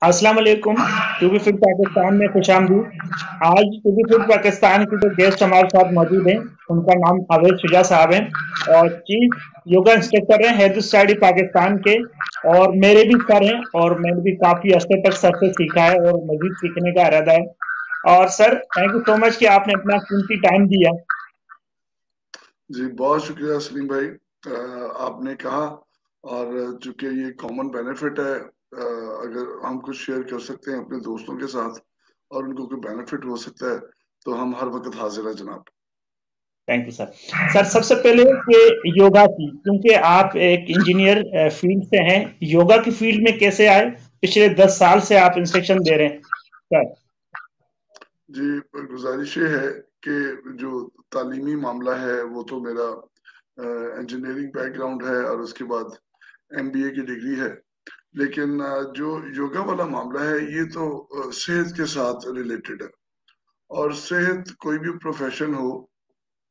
अस्सलाम वालेकुम। Two B fit Pakistan में खुशामदीद। आज टूबी फिट पाकिस्तान के जो गेस्ट हमारे साथ मौजूद हैं उनका नाम आवेद शुजा साहब हैं और चीफ योगा इंस्ट्रक्टर हैं हैदर सोसाइटी पाकिस्तान के। और मेरे भी सर हैं और मैंने भी काफी अर्से तक सर से सीखा है और मजीद सीखने का इरादा है। और sir thank you so much कि आपने अपना कीमती टाइम दिया। जी बहुत शुक्रिया सलीम भाई, आपने कहा। और चूंकि ये कॉमन बेनिफिट है, अगर हम कुछ शेयर कर सकते हैं अपने दोस्तों के साथ और उनको कोई बेनिफिट हो सकता है तो हम हर वक्त हाजिर है जनाब। Thank you sir. सर सबसे पहले कि योगा की, क्योंकि आप एक इंजीनियर फील्ड से हैं, योगा की फील्ड में कैसे आए? पिछले 10 साल से आप इंस्ट्रक्शन दे रहे हैं सर। जी गुजारिश ये है कि जो तालीमी मामला है वो तो मेरा इंजीनियरिंग बैकग्राउंड है और उसके बाद एमबीए की डिग्री है, लेकिन जो योगा वाला मामला है ये तो सेहत के साथ रिलेटेड है। और सेहत कोई भी प्रोफेशन हो,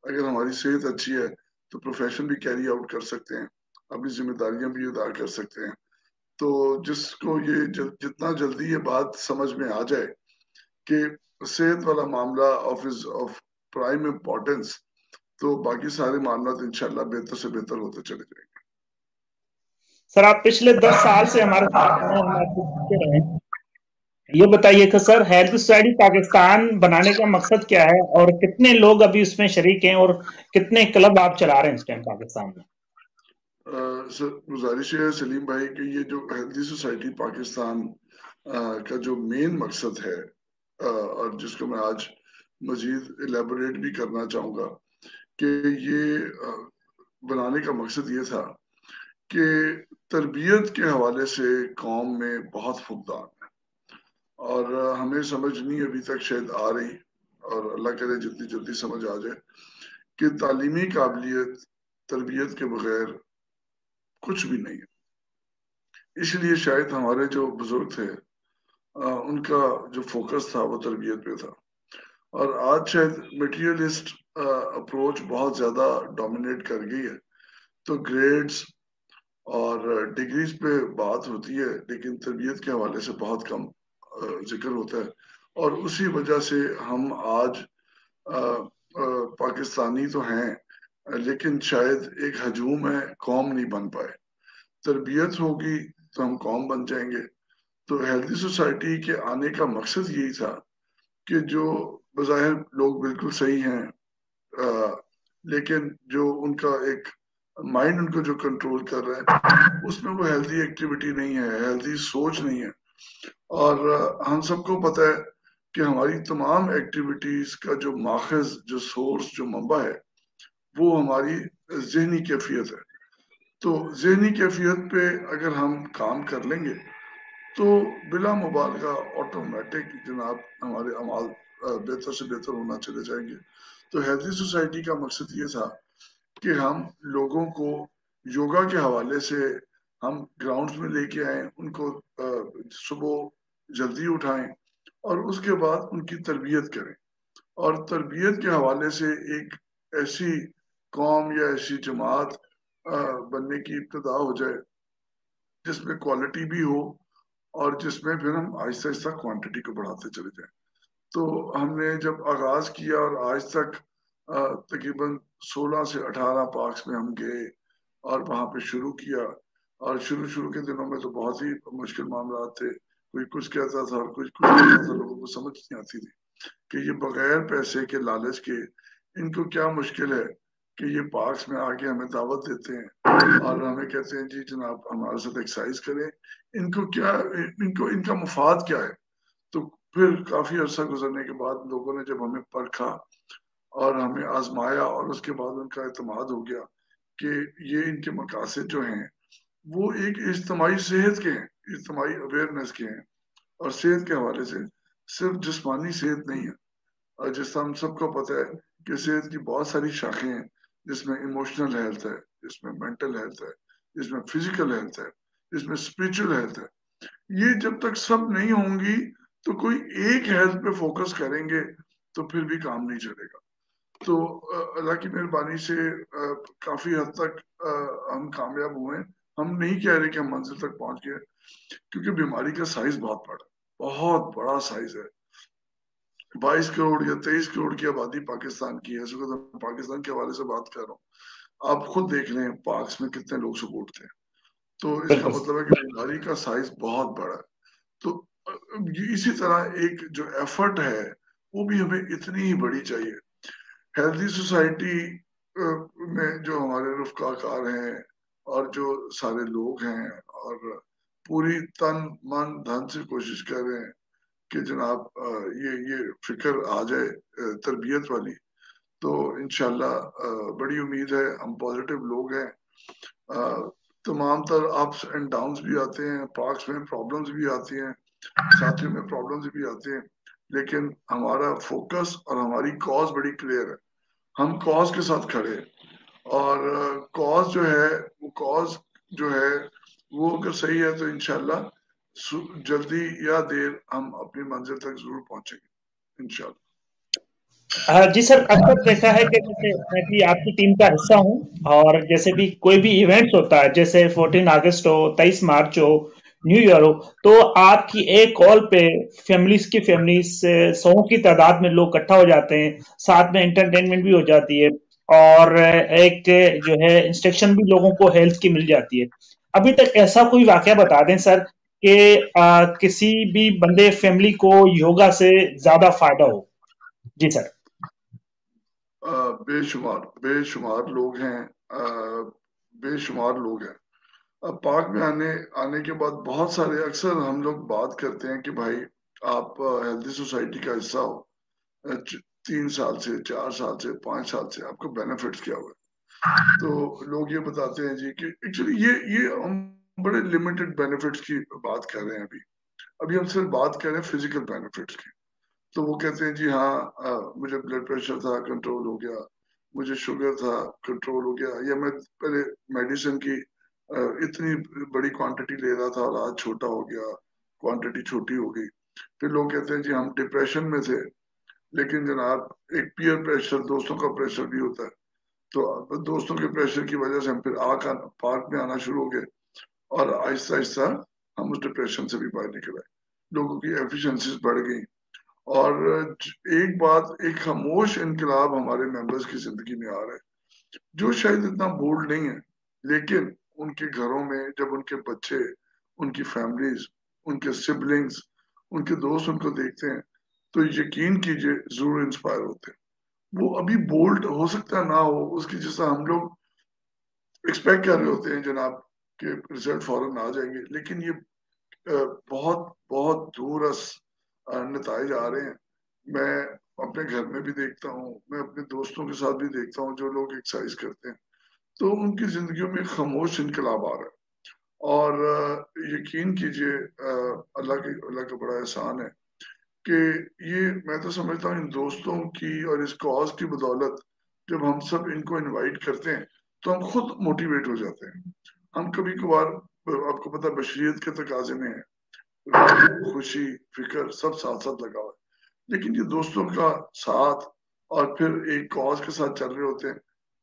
अगर हमारी सेहत अच्छी है तो प्रोफेशन भी कैरी आउट कर सकते हैं, अपनी जिम्मेदारियां भी अदा कर सकते हैं। तो जिसको ये जितना जल्दी ये बात समझ में आ जाए कि सेहत वाला मामला ऑफ प्राइम इम्पोर्टेंस, तो बाकी सारे मामला तो इंशाल्लाह बेहतर से बेहतर होते चले जाएंगे। सर आप पिछले 10 साल से हमारे साथ हैं, हम आपसे सीखते रहे हैं। ये बताइए कि सर हेल्थ सोसाइटी पाकिस्तान बनाने का मकसद क्या है और कितने लोग अभी उसमें शरीक हैं और कितने क्लब आप चला रहे हैं इस टाइम पाकिस्तान में? सर गुजारिश है सलीम भाई कि ये जो हेल्दी सोसाइटी पाकिस्तान का जो मेन मकसद है, और जिसको मैं आज मजीद इलेबोरेट भी करना चाहूँगा कि ये बनाने का मकसद ये था कि तरबियत के हवाले से कौम में बहुत फुकदान है और हमें समझ नहीं अभी तक शायद आ रही, और अल्लाह करे जितनी जल्दी समझ आ जाए कि तालीमी काबिलियत तरबियत के बगैर कुछ भी नहीं है। इसलिए शायद हमारे जो बुजुर्ग थे उनका जो फोकस था वो तरबियत पे था। और आज शायद मटेरियलिस्ट अप्रोच बहुत ज्यादा डोमिनेट कर गई है, तो ग्रेड्स और डिग्रीज पे बात होती है लेकिन तरबियत के हवाले से बहुत कम जिक्र होता है। और उसी वजह से हम आज पाकिस्तानी तो हैं लेकिन शायद एक हजूम है, कौम नहीं बन पाए। तरबियत होगी तो हम कौम बन जाएंगे। तो हेल्दी सोसाइटी के आने का मकसद यही था कि जो बज़ाहिर लोग बिल्कुल सही हैं, लेकिन जो उनका एक माइंड उनको जो कंट्रोल कर रहा है उसमें वो हेल्दी एक्टिविटी नहीं है, हेल्दी सोच नहीं है। और हम सबको पता है कि हमारी तमाम एक्टिविटीज का जो माखज, जो सोर्स, जो मंबा है वो हमारी जहनी कैफियत है। तो जहनी कैफियत पे अगर हम काम कर लेंगे तो बिला मुबालगा ऑटोमेटिक जनाब हमारे अमाल बेहतर से बेहतर होना चले जाएंगे। तो हेल्दी सोसाइटी का मकसद ये था कि हम लोगों को योगा के हवाले से हम ग्राउंड्स में लेके आए, उनको सुबह जल्दी उठाएं और उसके बाद उनकी तरबियत करें। और तरबियत के हवाले से एक ऐसी कौम या ऐसी जमात बनने की इब्तदा हो जाए जिसमें क्वालिटी भी हो और जिसमें फिर हम आहिस्ता आहिस्ता क्वांटिटी को बढ़ाते चले जाएं। तो हमने जब आगाज किया और आज तक तकरीबन 16 से 18 पार्क्स में हम गए और वहां पे शुरू किया। और शुरू शुरू के दिनों में तो बहुत ही मुश्किल मामला थे, कोई कुछ कहता था और कुछ कहता था, लोगों को समझ नहीं आती थी कि ये बगैर पैसे के लालच के इनको क्या मुश्किल है कि ये पार्क्स में आके हमें दावत देते हैं और हमें कहते हैं जी जनाब हमारे साथ एक्सरसाइज करें। इनको क्या, इनको इनका मुफाद क्या है? तो फिर काफी अरसा गुजरने के बाद लोगों ने जब हमें परखा और हमें आजमाया और उसके बाद उनका एतमाद हो गया कि ये इनके मकासद जो हैं वो एक इज्तिमाई सेहत के हैं, इज्तिमाई अवेयरनेस के हैं। और सेहत के हवाले से सिर्फ जिस्मानी सेहत नहीं है, और जिस हम सबको पता है कि सेहत की बहुत सारी शाखें हैं, जिसमें इमोशनल हेल्थ है, जिसमें मेंटल हेल्थ है, जिसमें फिजिकल हेल्थ है, जिसमें स्पिरिचुअल हेल्थ है। ये जब तक सब नहीं होंगी तो कोई एक हेल्थ पे फोकस करेंगे तो फिर भी काम नहीं चलेगा। तो अल्लाह की मेहरबानी से काफी हद तक हम कामयाब हुए। हम नहीं कह रहे कि हम मंजिल तक पहुंच गए, کیونکہ بیماری کا سائز بہت بڑا سائز ہے. 22 کروڑ یا 23 کروڑ کی آبادی پاکستان کی ہے. اس وقت پاکستان کے حوالے سے بات کر رہا ہوں. آپ خود دیکھ لیں پاکس میں کتنے لوگ سپورٹ تھے. تو اس کا مطلب ہے کہ بیماری کا سائز بہت بڑا ہے. تو اسی طرح ایک جو ایفرٹ ہے وہ بھی ہمیں اتنی ہی بڑی چاہیے. ہیلتھی سوسائٹی میں جو ہمارے رفقا کار ہیں اور جو سارے لوگ ہیں اور پوری تن من دھن سے کوشش کر رہے ہیں کہ جناب یہ فکر آ جائے تربیت والی, تو انشاءاللہ بڑی امید ہے. ہم پازیٹیو لوگ ہیں. تمام تر اپس اینڈ ڈاؤنز بھی آتے ہیں, پارکس میں پرابلمز بھی آتی ہیں, ساتھیوں میں پرابلمز بھی آتے ہیں, لیکن ہمارا فوکس اور ہماری کاز بڑی کلیئر ہے. ہم کاز کے ساتھ کھڑے ہیں, اور کاز جو ہے وہ اگر صحیح ہے تو انشاءاللہ جلدی یا دیر ہم اپنی منزل تک ضرور پہنچیں گے انشاءاللہ. جی سر, اکثر دیکھا ہے کہ جیسے میں بھی آپ کی ٹیم کا حصہ ہوں, اور جیسے بھی کوئی بھی ایونٹس ہوتا ہے, جیسے 14 اگست ہو, 23 مارچ ہو, نیو ایئر ہو, تو آپ کی ایک کال پہ فیملیز 100 کی تعداد میں لوگ اکٹھا ہو جاتے ہیں, ساتھ میں انٹرٹینمنٹ بھی ہو جاتی ہے, اور ایک جو ہے انسٹرکشن بھی لوگوں کو ہیلتھ کی مل جاتی ہے. ابھی تک ایسا کوئی واقعہ بتا دیں سر کہ کسی بھی بندے فیملی کو یوگا سے زیادہ فائدہ ہو. جی سر. بے شمار لوگ ہیں, بے شمار لوگ ہیں. اب پاک میں آنے کے بعد بہت سارے, اکثر ہم لوگ بات کرتے ہیں کہ بھائی آپ ہیلتھی سوسائٹی کا حصہ ہو, 3 سال سے, 4 سال سے, 5 سال سے آپ کو بینیفٹس کیا ہوئے. تو لوگ یہ بتاتے ہیں جی کہ ایکچولی یہ ہم بڑے لمیٹڈ بینیفٹس کی بات کر رہے ہیں. ابھی ہم صرف بات کر رہے ہیں فزیکل بینیفٹس کی. تو وہ کہتے ہیں جی ہاں مجھے بلڈ پریشر تھا کنٹرول ہو گیا, مجھے شوگر تھا کنٹرول ہو گیا, یا میں پہلے میڈیسن کی اتنی بڑی کوانٹٹی لے رہا تھا اور آج چھوٹا ہو گیا, کوانٹٹی چھوٹی ہو گئی. پھر لوگ کہتے ہیں جی ہم ڈپریشن میں تھے, لیکن جناب ایک پیئر پریشر, دوستوں کا پریشر بھی ہوتا ہے. تو دوستوں کے پریشر کی وجہ سے ہم پھر پارک میں آنا شروع ہو گئے, اور آہستہ آہستہ ہم اس ڈپریشن سے بھی باہر نکل آئے. لوگوں کی ایفیشنسیز بڑھ گئی, اور ایک خاموش انقلاب ہمارے ممبرز کی زندگی میں آ رہا ہے, جو شاید اتنا بولڈ نہیں ہے, لیکن ان کے گھروں میں جب ان کے بچے, ان کی فیملیز, ان کے سبلنگز, ان کے دوست ان کو دیکھتے ہیں تو یقین کیجئے ضرور انسپائر ہوتے ہیں. وہ ابھی بولڈ ہو سکتا ہے نہ ہو اس کی, جیسا ہم لوگ ایکسپیکٹ کر رہے ہوتے ہیں جناب کہ رزلٹ فوراً آ جائیں گے, لیکن یہ بہت بہت دورس نتائج آ رہے ہیں. میں اپنے گھر میں بھی دیکھتا ہوں, میں اپنے دوستوں کے ساتھ بھی دیکھتا ہوں جو لوگ ایکسرسائز کرتے ہیں, تو ان کی زندگیوں میں خاموش انقلاب آ رہا ہے. اور یقین کیجئے اللہ کا بڑا احسان ہے کہ یہ میں تو سمجھتا ہوں ان دوستوں کی اور اس کاز کی بدولت جب ہم سب ان کو انوائٹ کرتے ہیں تو ہم خود موٹیویٹ ہو جاتے ہیں. ہم کبھی کبھار, آپ کو پتا بشریت کے تقاضے میں ہے, خوشی فکر سب ساتھ ساتھ لگا ہوا ہے, لیکن یہ دوستوں کا ساتھ اور پھر ایک کاز کے ساتھ چل رہے ہوتے ہیں,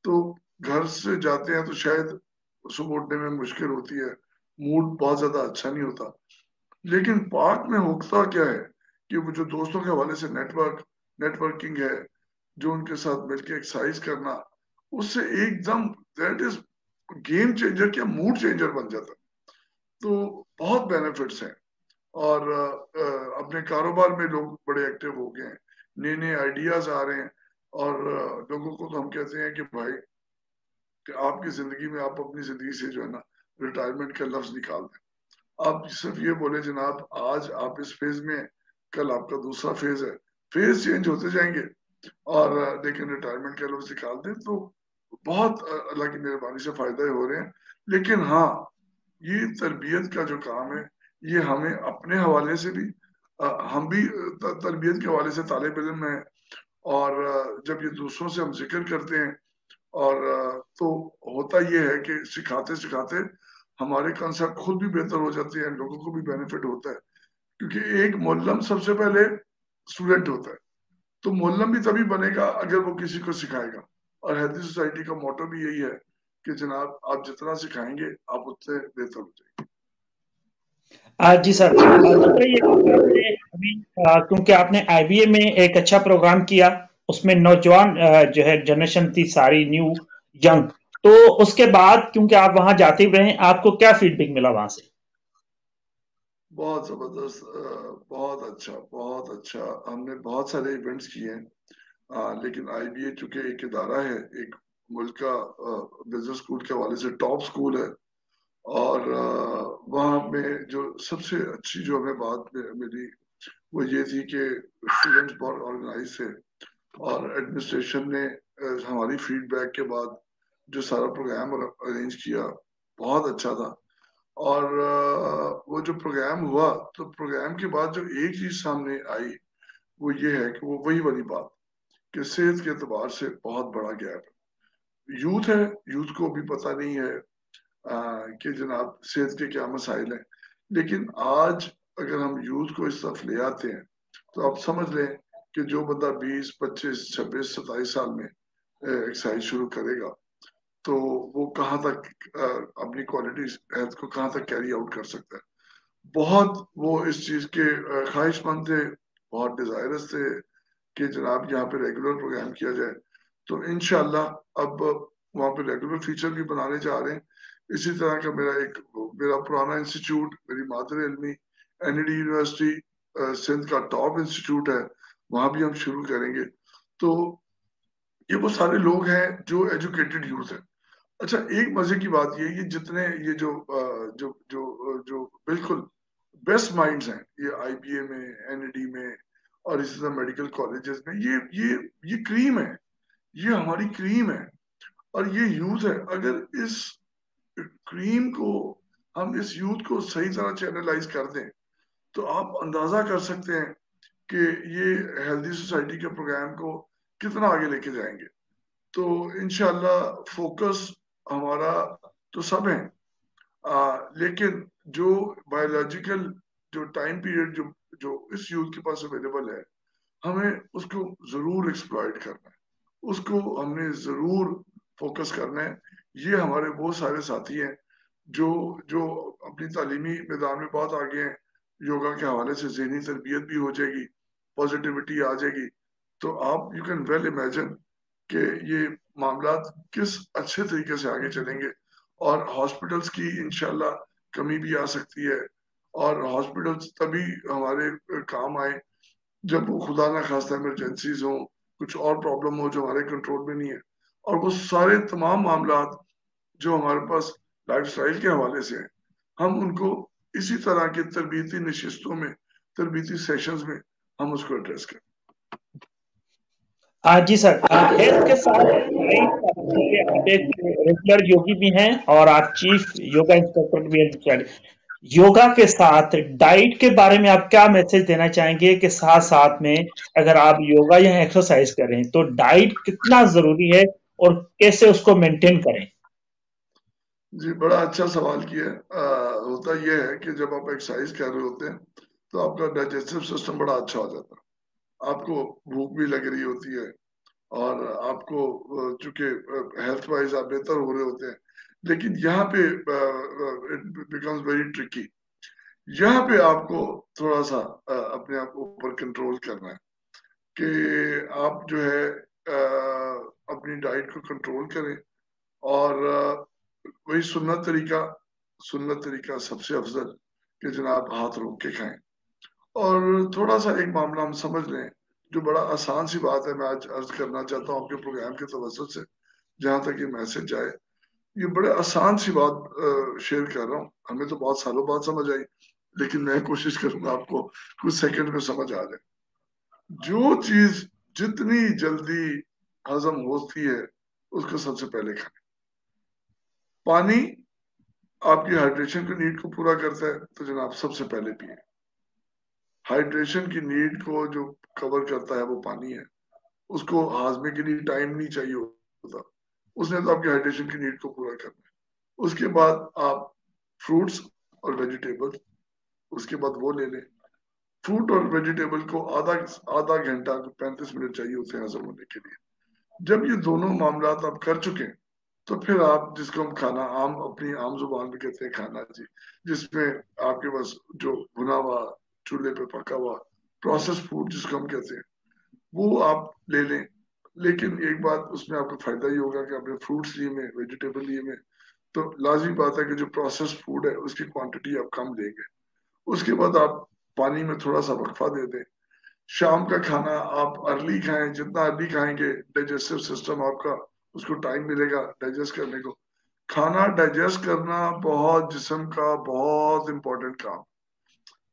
تو گھر سے جاتے ہیں تو شاید صبح اٹھنے میں مشکل ہوتی ہے, موڈ بہت زیادہ اچھا نہیں ہوتا. لیکن پارک میں ہوتا کیا ہے کہ وہ جو دوستوں کے حوالے سے نیٹ ورکنگ ہے, جو ان کے ساتھ مل کے ایکسرسائز کرنا, اس سے ایک them that is game changer, کیا موڈ چینجر بن جاتا. تو بہت بینیفٹس ہیں, اور اپنے کاروبار میں لوگ بڑے ایکٹیو ہو گئے ہیں, نئے آئیڈیاز آ رہے ہیں, اور لوگوں کو تو ہم کہتے ہیں کہ بھائی کہ آپ کی زندگی میں آپ اپنی زندگی سے جو ہے نا ریٹائرمنٹ کا لفظ نکال دیں. آپ صرف یہ بولے جناب آج آپ اس فیز میں, کل آپ کا دوسرا فیز ہے, فیز چینج ہوتے جائیں گے, اور لیکن ریٹائرمنٹ کا لفظ نکال دیں تو بہت اللہ کی مہربانی سے فائدہ ہو رہے ہیں. لیکن ہاں یہ تربیت کا جو کام ہے یہ ہمیں اپنے حوالے سے بھی, ہم بھی تربیت کے حوالے سے طالب علم ہیں, اور جب یہ دوسروں سے ہم ذکر کرتے ہیں, اور تو ہوتا یہ ہے کہ سکھاتے سکھاتے ہمارے کنسپٹ خود بھی بہتر ہو جاتے ہیں, لوگوں کو بھی بینیفٹ ہوتا ہے. کیونکہ ایک معلم سب سے پہلے اسٹوڈنٹ ہوتا ہے, تو معلم بھی تبھی بنے گا اگر وہ کسی کو سکھائے گا. اور ہیلتھی سوسائٹی کا موٹو بھی یہی ہے کہ جناب آپ جتنا سکھائیں گے آپ اتنے بہتر ہو جائیں گے. जी सर, दूसरा ये कि आपने अभी क्योंकि आपने आईबीए में एक अच्छा प्रोग्राम किया, उसमें नौजवान जो है जनरेशन थी सारी न्यू यंग, तो उसके बाद क्योंकि आप वहां जाते हुए हैं, आपको क्या फीडबैक मिला वहां से? बहुत जबरदस्त, बहुत अच्छा, बहुत अच्छा। हमने बहुत सारे इवेंट्स किए हैं। लेकिन आईबीए चूंकि एक इदारा है, एक मुल्क का बिजनेस स्कूल के हवाले से टॉप स्कूल है, और वहाँ में जो सबसे अच्छी जो हमें बात मिली वो ये थी कि स्टूडेंट्स बहुत ऑर्गेनाइज थे, और एडमिनिस्ट्रेशन ने हमारी फीडबैक के बाद जो सारा प्रोग्राम अरेंज किया बहुत अच्छा था। और वो जो प्रोग्राम हुआ, तो प्रोग्राम के बाद जो एक चीज सामने आई वो ये है कि वो वही वाली बात कि सेहत के एतबार से बहुत बड़ा गैप है। यूथ है, यूथ को भी पता नहीं है कि जनाब सेहत के क्या मसाइल हैं। लेकिन आज अगर हम यूथ को इस तरफ ले आते हैं तो आप समझ लें कि जो बंदा 20, 25, 26, 27 साल में एक्सरसाइज शुरू करेगा तो वो कहाँ तक अपनी क्वालिटी हेल्थ को कहाँ तक कैरी आउट कर सकता है। बहुत वो इस चीज के ख्वाहिशमंद थे, बहुत डिजायरस थे कि जनाब यहाँ पे रेगुलर प्रोग्राम किया जाए। तो इनशाला अब वहाँ पे रेगुलर फीचर भी बनाने जा रहे हैं। इसी तरह का मेरा पुराना इंस्टीट्यूट, मेरी मादर इल्मी एनईडी यूनिवर्सिटी सिंध का टॉप इंस्टीट्यूट है, वहां भी हम शुरू करेंगे। तो ये वो सारे लोग हैं जो एजुकेटेड यूथ है। अच्छा, एक मजे की बात ये जितने ये जो बिल्कुल बेस्ट माइंड्स हैं, ये आईबीए में, एनईडी में, और इसी तरह मेडिकल कॉलेजेस में, ये क्रीम है, ये हमारी क्रीम है, और ये यूथ है। अगर इस क्रीम को, हम इस यूथ को सही तरह चैनलाइज कर दें तो आप अंदाजा कर सकते हैं कि ये हेल्दी सोसाइटी के प्रोग्राम को कितना आगे लेके जाएंगे। तो इंशाल्लाह फोकस हमारा तो सब है, लेकिन जो बायोलॉजिकल जो टाइम पीरियड जो जो इस यूथ के पास अवेलेबल है, हमें उसको जरूर एक्सप्लॉइट करना है, उसको हमने जरूर फोकस करना है। ये हमारे बहुत सारे साथी हैं जो जो अपनी तालीमी मैदान में बहुत आगे हैं। योगा के हवाले से जहनी तरबियत भी हो जाएगी, पॉजिटिविटी आ जाएगी। तो आप यू कैन वेल इमेजिन कि ये मामला किस अच्छे तरीके से आगे चलेंगे, और हॉस्पिटल्स की इंशाल्लाह कमी भी आ सकती है। और हॉस्पिटल्स तभी हमारे काम आए जब वो खुदा ना खास्ता इमरजेंसीज हो, कुछ और प्रॉब्लम हो जो हमारे कंट्रोल में नहीं है। और वो सारे तमाम मामला जो हमारे पास लाइफस्टाइल के हवाले से हैं, हम उनको इसी तरह के तरबीती नशिस्तों में, तरबीती सेशंस में हम उसको एड्रेस करें। जी सर, हेल्थ के साथ क्योंकि आप एक रेगुलर योगी भी हैं और आप चीफ योगा इंस्ट्रक्टर भी हैं, योगा के साथ डाइट के बारे में आप क्या मैसेज देना चाहेंगे कि साथ साथ में अगर आप योगा या एक्सरसाइज करें तो डाइट कितना जरूरी है और कैसे उसको मेंटेन करें? जी, बड़ा अच्छा सवाल किया है। होता यह है कि जब आप एक्सरसाइज कर रहे होते हैं तो आपका डाइजेस्टिव सिस्टम बड़ा अच्छा हो जाता है, आपको भूख भी लग रही होती है, और आपको चूंकि हेल्थ वाइज आप बेहतर हो रहे होते हैं। लेकिन यहाँ पे इट बिकम्स वेरी ट्रिकी। यहाँ पे आपको थोड़ा सा अपने आप ऊपर कंट्रोल करना है कि आप जो है अपनी डाइट को कंट्रोल करें, और वही सुन्नत तरीका सबसे अफजल कि जनाब हाथ रोक के खाएं। और थोड़ा सा एक मामला हम समझ लें जो बड़ा आसान सी बात है, मैं आज अर्ज करना चाहता हूँ आपके प्रोग्राम के तवज्जुह से, जहां तक ये मैसेज जाए। ये बड़े आसान सी बात शेयर कर रहा हूँ, हमें तो बहुत सालों बाद समझ आई, लेकिन मैं कोशिश करूंगा आपको कुछ सेकंड में समझ आ जाए। जो चीज जितनी जल्दी हजम होती है उसको सबसे पहले खाएं। पानी आपकी हाइड्रेशन की नीड को पूरा करता है, तो जनाब सबसे पहले पिए। हाइड्रेशन की नीड को जो कवर करता है वो पानी है, उसको हाजमे के लिए टाइम नहीं चाहिए होता, उसने तो आपकी हाइड्रेशन की नीड को पूरा करना है। उसके बाद आप फ्रूट्स और वेजिटेबल, उसके बाद वो ले लें। फ्रूट और वेजिटेबल को आधा आधा घंटा 35 मिनट चाहिए होते हैं हजम होने के लिए। जब ये दोनों मामला आप कर चुके हैं तो फिर आप जिसको हम खाना अपनी आम जुबान में कहते हैं खाना जी, जिसमें आपके पास जो भुना हुआ चूल्हे पे पका हुआ प्रोसेस फूड जिसको हम कहते हैं वो आप ले लें। लेकिन एक बात उसमें आपको फायदा ही होगा कि आपने फ्रूट्स लिए में, वेजिटेबल लिए में, तो लाजमी बात है कि जो प्रोसेस फूड है उसकी क्वांटिटी आप कम लेंगे। उसके बाद आप पानी में थोड़ा सा वक्फा दे दें। शाम का खाना आप अर्ली खाएं, जितना अर्ली खाएंगे डाइजेस्टिव सिस्टम आपका उसको टाइम मिलेगा डाइजेस्ट करने को। खाना डाइजेस्ट करना बहुत जिस्म का बहुत इंपॉर्टेंट काम।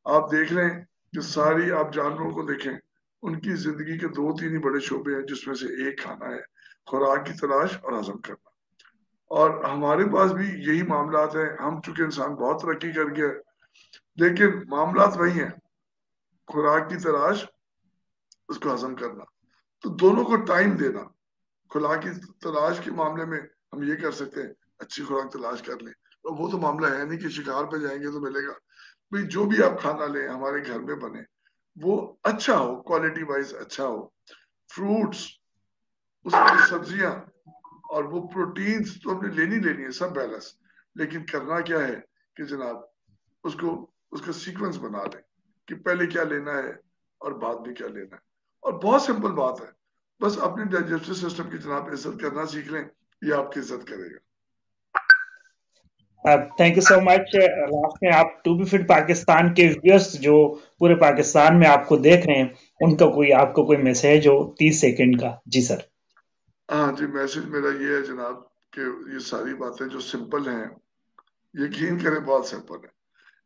आप देख रहे हैं कि सारी आप जानवरों को देखें, उनकी जिंदगी के 2-3 ही बड़े शोबे हैं, जिसमें से एक खाना है, खुराक की तलाश और हजम करना। और हमारे पास भी यही मामलात है। हम चूंकि इंसान बहुत तरक्की कर गया है, लेकिन मामलात वही हैं, खुराक की तलाश, उसको हजम करना। तो दोनों को टाइम देना। खुराक की तलाश के मामले में हम ये कर सकते हैं, अच्छी खुराक तलाश कर लें। तो वो तो मामला है नहीं कि शिकार पे जाएंगे तो मिलेगा। भाई जो भी आप खाना लें हमारे घर में बने, वो अच्छा हो, क्वालिटी वाइज अच्छा हो। फ्रूट्स, उसमें सब्जियां और वो प्रोटीन्स तो हमने लेनी है, सब बैलेंस। लेकिन करना क्या है कि जनाब उसको उसका सीक्वेंस बना लें कि पहले क्या लेना है और बाद में क्या लेना है। और बहुत सिंपल बात है, बस अपने डाइजेस्टिव सिस्टम की जनाब इज्जत करना सीख लें, ये आपकी इज्जत करेगा। Thank you so much. Last में आप टू बी फिट पाकिस्तान के व्यूअर्स जो पूरे पाकिस्तान में आपको देख रहे हैं, उनका कोई आपको कोई मैसेज हो 30 सेकंड का? जी सर। हाँ जी, मैसेज मेरा ये है जनाब कि ये सारी बातें जो सिंपल हैं, यकीन करें बहुत सिंपल है।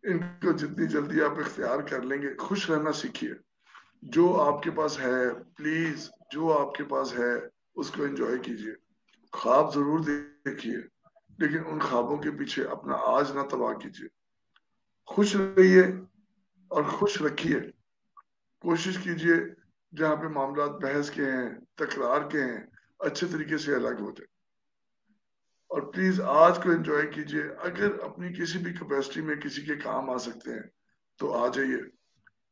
इनको जितनी जल्दी आप इख्तियार कर लेंगे, खुश रहना सीखिए। जो आपके पास है, प्लीज जो आपके पास है उसको एंजॉय कीजिए। ख्वाब जरूर देखिए, लेकिन उन ख्वाबों के पीछे अपना आज ना तबाह कीजिए। खुश रहिए और खुश रखिए। कोशिश कीजिए जहाँ पे मामला बहस के हैं, तकरार के हैं, अच्छे तरीके से अलग हो जाए। और प्लीज आज को एंजॉय कीजिए। अगर अपनी किसी भी कैपेसिटी में किसी के काम आ सकते हैं तो आ जाइए।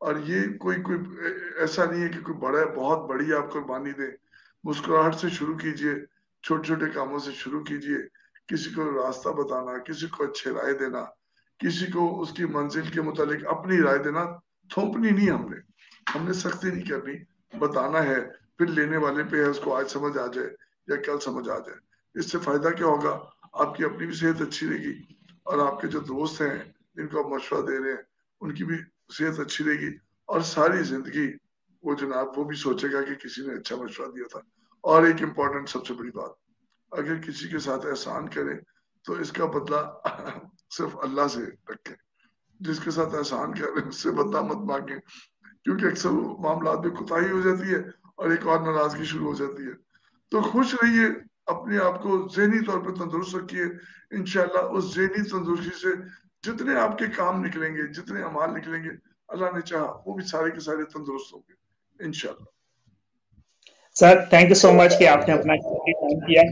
और ये कोई कोई ऐसा नहीं है कि कोई बड़ा बहुत बड़ी आप कुर्बानी दे। मुस्कुराहट से शुरू कीजिए, छोटे छोटे कामों से शुरू कीजिए। किसी को रास्ता बताना, किसी को अच्छे राय देना, किसी को उसकी मंजिल के मुतालिक अपनी राय देना, थोपनी नहीं। हमने सख्ती नहीं करनी, बताना है। फिर लेने वाले पे है, उसको आज समझ आ जाए या कल समझ आ जाए। इससे फायदा क्या होगा? आपकी अपनी भी सेहत अच्छी रहेगी और आपके जो दोस्त हैं जिनको आप मशवरा दे रहे हैं उनकी भी सेहत अच्छी रहेगी। और सारी जिंदगी वो जनाब वो भी सोचेगा कि किसी ने अच्छा मशवरा दिया था। और एक इम्पॉर्टेंट सबसे बड़ी बात, अगर किसी के साथ एहसान करें तो इसका बदला सिर्फ अल्लाह से रखें। जिसके साथ एहसान कर रहे हैं उससे बदला मत मांगे, क्योंकि अक्सर मामला में कोताही हो जाती है और एक और नाराजगी शुरू हो जाती है। तो खुश रहिए, अपने आप को ज़हनी तौर पर तंदुरुस्त रखिए। इंशाल्लाह उस ज़हनी तंदुरुस्ती से जितने आपके काम निकलेंगे, जितने अमाल निकलेंगे, अल्लाह ने चाहा वो भी सारे के सारे तंदुरुस्त होंगे इंशाल्लाह। Sir thank you so much कि आपने अपना टाइम किया।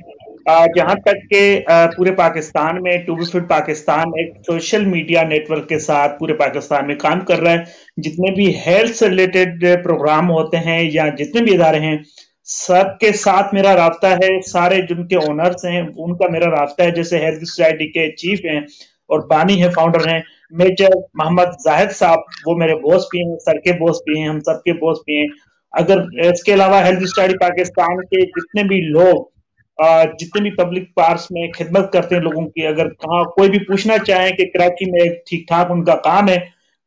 जहां तक के पूरे पाकिस्तान में टू बी फिट पाकिस्तान एक सोशल मीडिया नेटवर्क के साथ पूरे पाकिस्तान में काम कर रहा है। जितने भी हेल्थ से रिलेटेड प्रोग्राम होते हैं या जितने भी इदारे हैं, सबके साथ मेरा राब्ता है। सारे जिनके ओनर्स हैं उनका मेरा राब्ता है। जैसे हेल्थ सोसाइटी के चीफ हैं और बानी है, फाउंडर हैं मेजर मोहम्मद जाहिद साहब, वो मेरे बॉस भी हैं, सर के बॉस भी हैं, हम सबके बॉस भी हैं। अगर इसके अलावा हेल्थ सोसाइटी पाकिस्तान के जितने भी लोग जितने भी पब्लिक पार्क्स में खिदमत करते हैं लोगों की, अगर कहाँ कोई भी पूछना चाहें कि कराची में ठीक ठाक उनका काम है,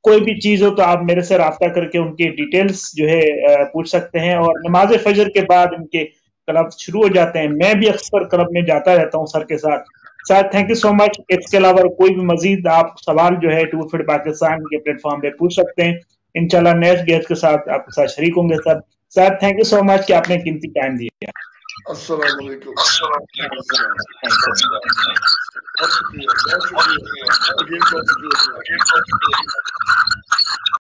कोई भी चीज हो, तो आप मेरे से राब्ता करके उनकी डिटेल्स जो है पूछ सकते हैं। और नमाज फजर के बाद इनके क्लब शुरू हो जाते हैं। मैं भी अक्सर क्लब में जाता रहता हूँ सर के साथ। Sir thank you so much. इसके अलावा कोई भी मजीद आप सवाल जो है टू फिट पाकिस्तान के प्लेटफॉर्म पे पूछ सकते हैं। इंशाल्लाह नेक्स्ट गेस्ट के साथ आपके साथ शरीक होंगे sir. Sir thank you so much कि आपने कीमती टाइम दिया। अस्सलाम वालेकुम। बहुत शुक्रिया।